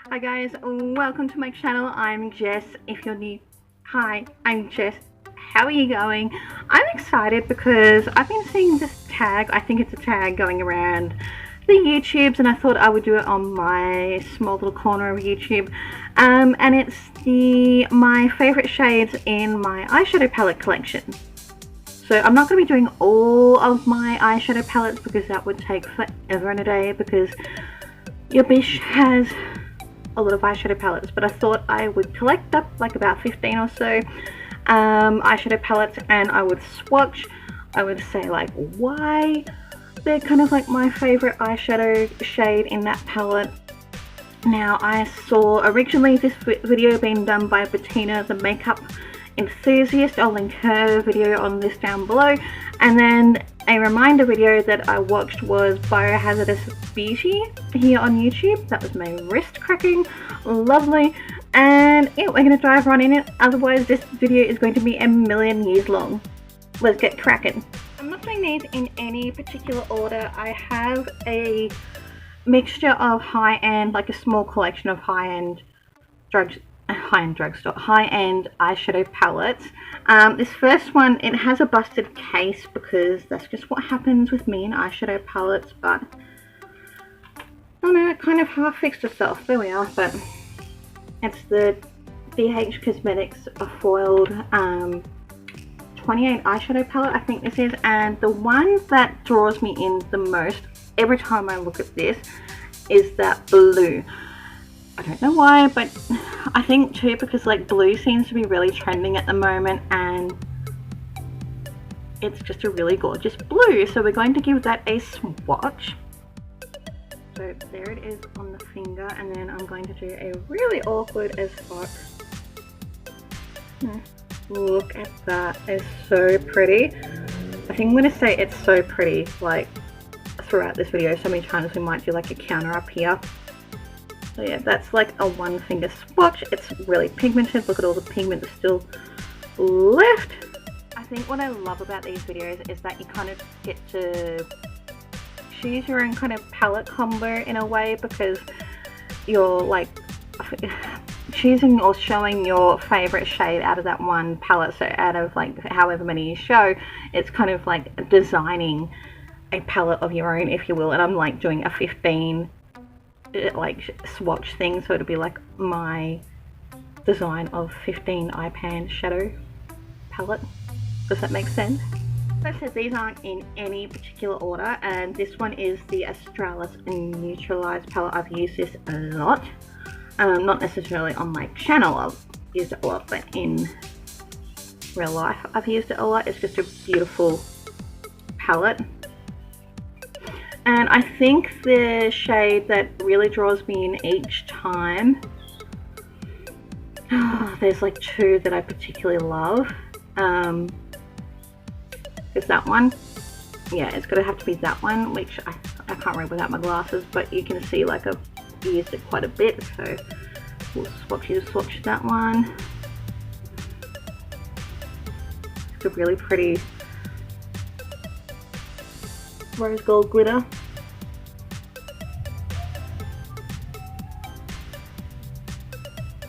Hi guys, welcome to my channel. I'm Jess. If you're new, hi, I'm Jess. How are you going? I'm excited because I've been seeing this tag. I think it's a tag going around the YouTubes, and I thought I would do it on my small little corner of YouTube. And it's my favorite shades in my eyeshadow palette collection. So I'm not going to be doing all of my eyeshadow palettes because that would take forever and a day, because your bish has a lot of eyeshadow palettes, but I thought I would collect up like about 15 or so eyeshadow palettes, and I would swatch. I would say like why they're kind of like my favorite eyeshadow shade in that palette. Now, I saw originally this video being done by Bettina, the makeup enthusiast. I'll link her video on this down below. And then a reminder video that I watched was Biohazardous Beauty here on YouTube. That was my wrist cracking. Lovely. And yeah, we're going to dive right in it. Otherwise, this video is going to be a million years long. Let's get cracking. I'm not doing these in any particular order. I have a mixture of high-end, like a small collection of high-end drugstore eyeshadow palettes. This first one, it has a busted case because that's just what happens with me in eyeshadow palettes, but oh no, it kind of half fixed itself. There we are. But it's the BH Cosmetics foiled 28 eyeshadow palette, I think this is, and the one that draws me in the most every time I look at this is that blue. I don't know why, but I think too because like blue seems to be really trending at the moment, and it's just a really gorgeous blue. So we're going to give that a swatch. So there it is on the finger, and then I'm going to do a really awkward as fuck. Look at that, it's so pretty. I think I'm going to say it's so pretty like throughout this video. So many times we might do like a counter up here. So yeah, that's like a one finger swatch. It's really pigmented. Look at all the pigment that's still left. I think what I love about these videos is that you kind of get to choose your own kind of palette combo in a way, because you're like choosing or showing your favorite shade out of that one palette. So out of like however many you show, it's kind of like designing a palette of your own, if you will. And I'm like doing a 15 like swatch thing, so it'll be like my design of 15 eye pan shadow palette. Does that make sense? Like I said, these aren't in any particular order, and this one is the Australis Neutralized palette. I've used this a lot. Not necessarily on my channel, I've used it a lot, but in real life I've used it a lot. It's just a beautiful palette. And I think the shade that really draws me in each time, there's like two that I particularly love. Is that one. Yeah, it's going to have to be that one, which I can't read without my glasses, but you can see like I've used it quite a bit, so we'll swatch that one. It's a really pretty rose gold glitter.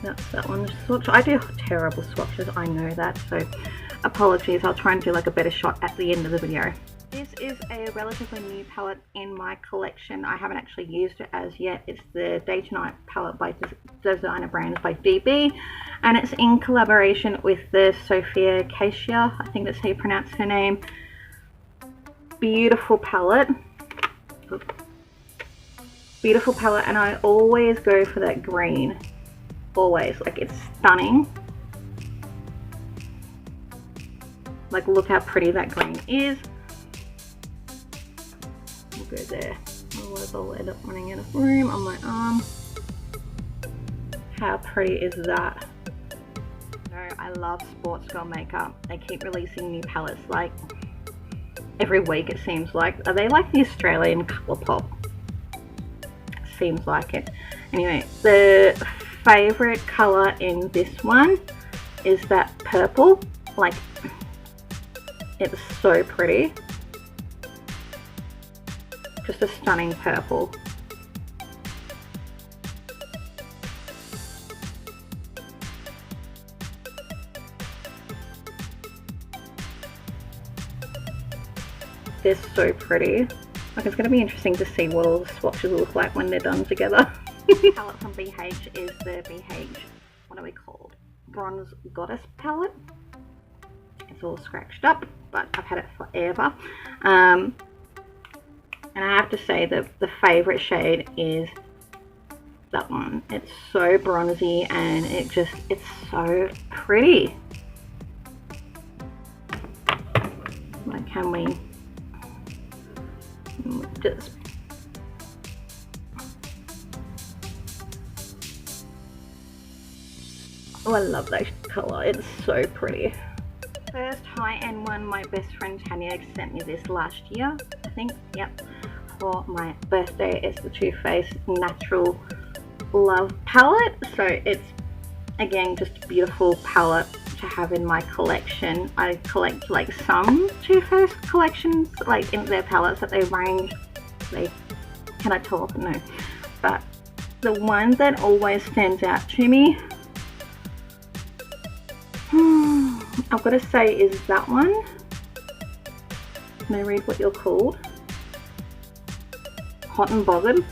That's that one. Swatch. I do terrible swatches, I know that, so apologies. I'll try and do like a better shot at the end of the video. This is a relatively new palette in my collection. I haven't actually used it as yet. It's the Day to Night palette by Designer Brands by DB, and it's in collaboration with the Sophia Cassia, I think that's how you pronounce her name. Beautiful palette. Beautiful palette, and I always go for that green. Always. Like, it's stunning. Like, look how pretty that green is. We'll go there. Otherwise I'll end up running out of room on my arm. How pretty is that? So I love sports girl makeup. They keep releasing new palettes like every week, it seems like. Are they like the Australian Colourpop? Seems like it. Anyway, the favorite color in this one is that purple. Like, it's so pretty. Just a stunning purple. They're so pretty. Like, it's going to be interesting to see what all the swatches look like when they're done together. The palette from BH is the BH, what are we called? Bronze Goddess palette. It's all scratched up, but I've had it forever. And I have to say that the favourite shade is that one. It's so bronzy and it's so pretty. Like, can we just... Oh, I love that colour. It's so pretty. First high-end one, my best friend Tanya sent me this last year, I think. Yep. For my birthday. It's the Too Faced Natural Love palette. So it's, again, just a beautiful palette to have in my collection. I collect like some Too Faced collections, like in their palettes that they range. Can I talk? No. But the one that always stands out to me, I've got to say, is that one. Can I read what you're called? Hot and Bothered.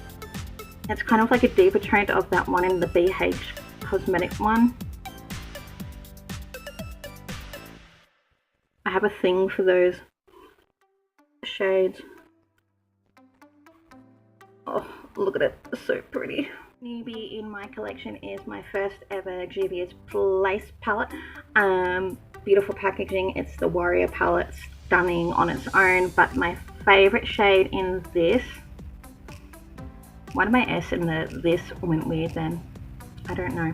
It's kind of like a deeper trend of that one in the BH cosmetic one. I have a thing for those shades. Oh, look at it. It's so pretty. Newbie in my collection is my first ever Juvias Place palette. Beautiful packaging. It's the Warrior palette, stunning on its own, but my favorite shade in this, why did my S in the this went weird then? I don't know.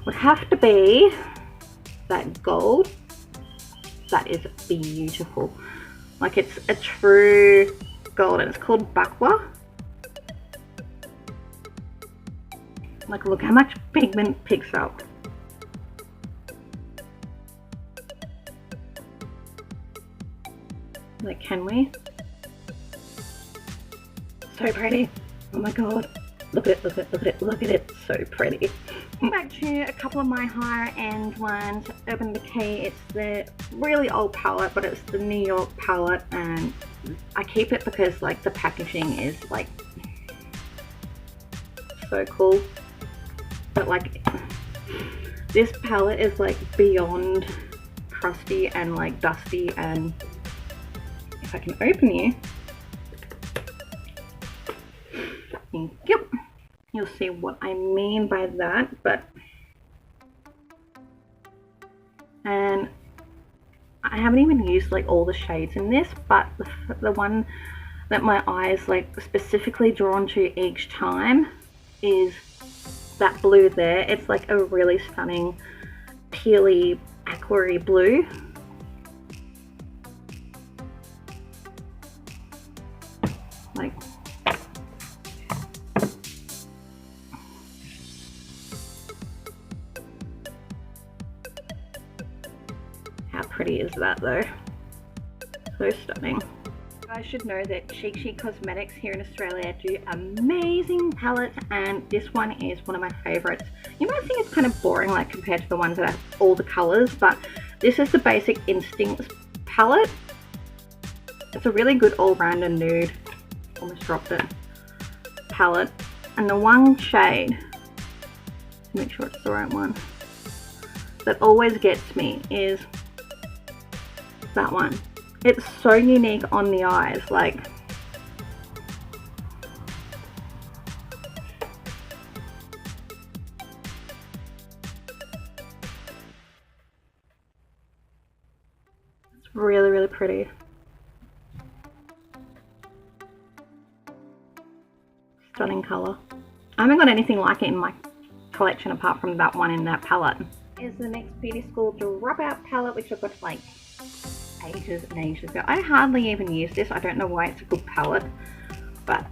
Would have to be that gold. That is beautiful. Like, it's a true gold, and it's called Bakwa. Like, look how much pigment picks up. Like, can we? So pretty. Oh my god. Look at it, look at it, look at it, look at it. So pretty. Back to a couple of my higher end ones. Urban Decay, it's the really old palette, but it's the New York palette, and I keep it because, like, the packaging is, like, so cool. But, like, this palette is, like, beyond crusty and, like, dusty, and if I can open you, yep, you'll see what I mean by that. But, and I haven't even used, like, all the shades in this, but the one that my eyes, like, specifically drawn to each time is that blue there. It's like a really stunning peely aquary blue. Like, how pretty is that though? So stunning. I should know that Chic Cosmetics here in Australia do amazing palettes, and this one is one of my favorites. You might think it's kind of boring, like, compared to the ones that have all the colors, but this is the Basic Instincts palette. It's a really good all-rounder nude, almost dropped it, palette. And the one shade, make sure it's the right one, that always gets me is that one. It's so unique on the eyes, like, it's really, really pretty. Stunning color. I haven't got anything like it in my collection apart from that one in that palette. Here's the next Beauty School Dropout palette, which I've got, like, ages and ages ago. I hardly even use this. I don't know why it's a good palette, but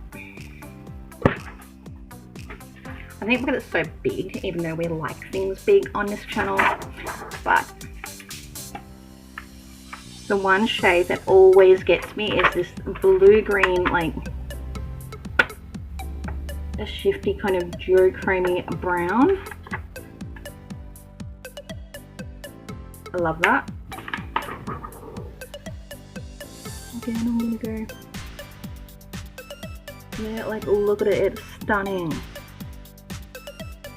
I think because it's so big, even though we like things big on this channel. But the one shade that always gets me is this blue-green, like a shifty kind of duochrome brown. I love that. again, I'm gonna go there. Like, look at it, it's stunning.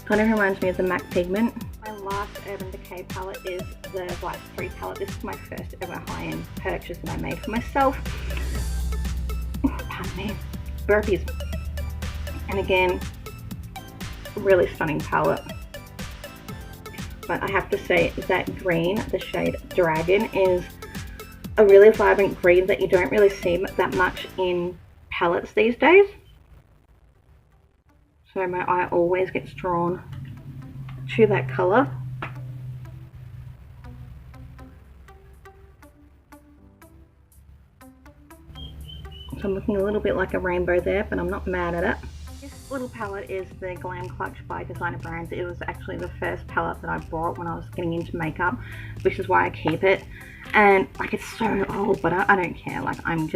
Kind of reminds me of the MAC pigment. My last Urban Decay palette is the Vice 3 palette. This is my first ever high-end purchase that I made for myself. Oh, pardon me. Burpees. And again, really stunning palette. But I have to say that green, the shade Dragon, is a really vibrant green that you don't really see that much in palettes these days. So my eye always gets drawn to that colour. So I'm looking a little bit like a rainbow there, but I'm not mad at it. This little palette is the Glam Clutch by Designer Brands. It was actually the first palette that I bought when I was getting into makeup, which is why I keep it. And like, it's so old, but I don't care. Like, I'm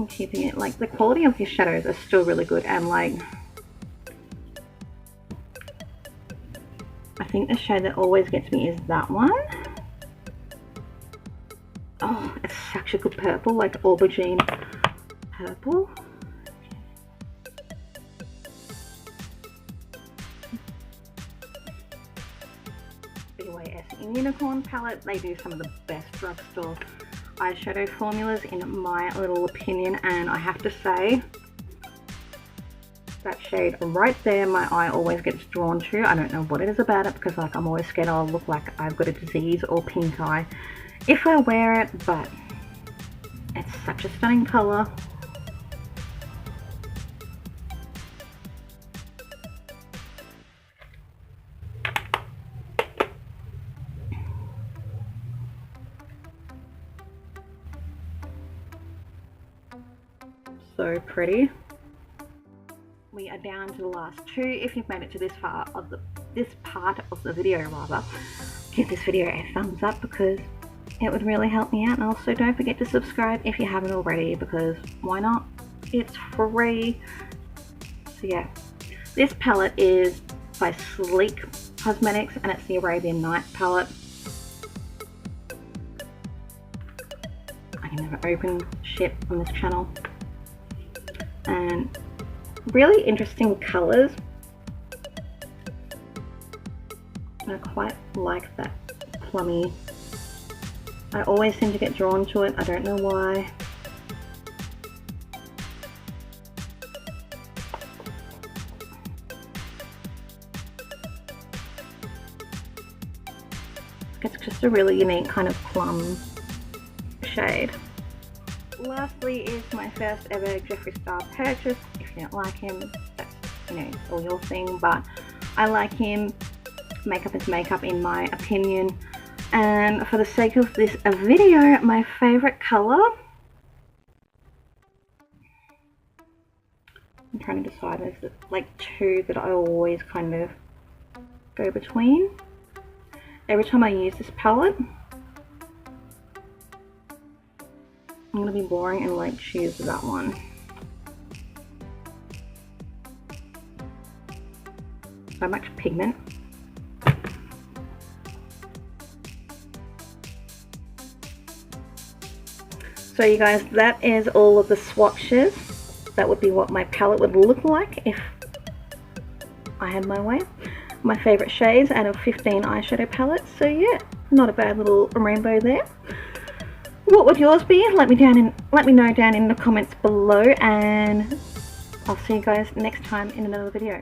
keeping it. Like, the quality of these shadows are still really good, and like, I think the shade that always gets me is that one. Oh, it's such a good purple, like aubergine purple. BYS Unicorn palette. They do some of the best drugstore eyeshadow formulas in my little opinion, and I have to say that shade right there, my eye always gets drawn to. I don't know what it is about it, because like, I'm always scared I'll look like I've got a disease or pink eye if I wear it, but it's such a stunning colour. So pretty. We are down to the last two. If you've made it to this part of the video, rather, give this video a thumbs up, because it would really help me out. And also, don't forget to subscribe if you haven't already, because why not? It's free. So yeah, this palette is by Sleek Cosmetics, and it's the Arabian Night palette. I can never open shit on this channel. And really interesting colours. I quite like that plummy. I always seem to get drawn to it. I don't know why. It's just a really unique kind of plum shade. Lastly is my first ever Jeffree Star purchase. If you don't like him, that's, you know, all your thing, but I like him. Makeup is makeup in my opinion. And for the sake of this video, my favorite color, I'm trying to decide, there's like two that I always kind of go between every time I use this palette. I'm going to be boring and like choose that one. So much pigment. So you guys, that is all of the swatches. That would be what my palette would look like if I had my way. My favorite shades out of 15 eyeshadow palettes. So yeah, not a bad little rainbow there. What would yours be? Let me know down in the comments below, and I'll see you guys next time in another video.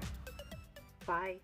Bye.